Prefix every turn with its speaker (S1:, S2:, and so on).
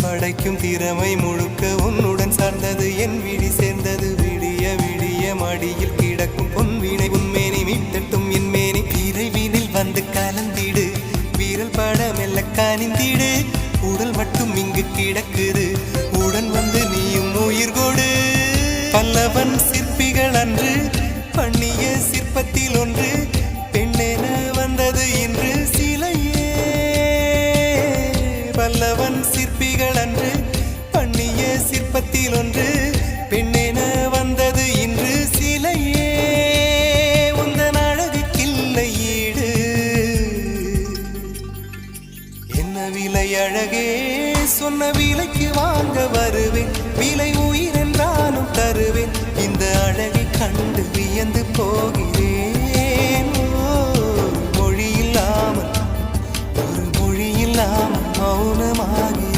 S1: படைக்கும் திறமை முழுக்க உன்னுடன் சார்ந்தது என் விழி சேர்ந்தது விடிய விடிய மடியில் கிடக்கும் பொன்வினை உன்மேனி மீட்டட்டும் என் மேனி இறைவினில் வந்து கலந்திடு வீரல் பட மெல்ல காணிந்திடு உடல் மட்டும் இங்கு கிடக்குது உடன் வந்து நீயும் உயிர் கொடு பல்லவன் சிற்பிகள் அன்று பண்ணிய சிற்பத்தில் ஒன்று பெண்ணென வந்தது இன்று சிலையே பல்லவன் சிற்பிகள் அன்று பண்ணிய சிற்பத்தில் ஒன்று பெண்ணென வந்தது இன்று சிலையே உந்தன் அழகுக்கில்லை ஈடு என்ன விலை அழகே சொன்ன விலைக்கு வாங்க வருவேன் விலை உயிர் என்றாலும் தருவேன் இந்த அழகை கண்டு வியந்து போகிறேன்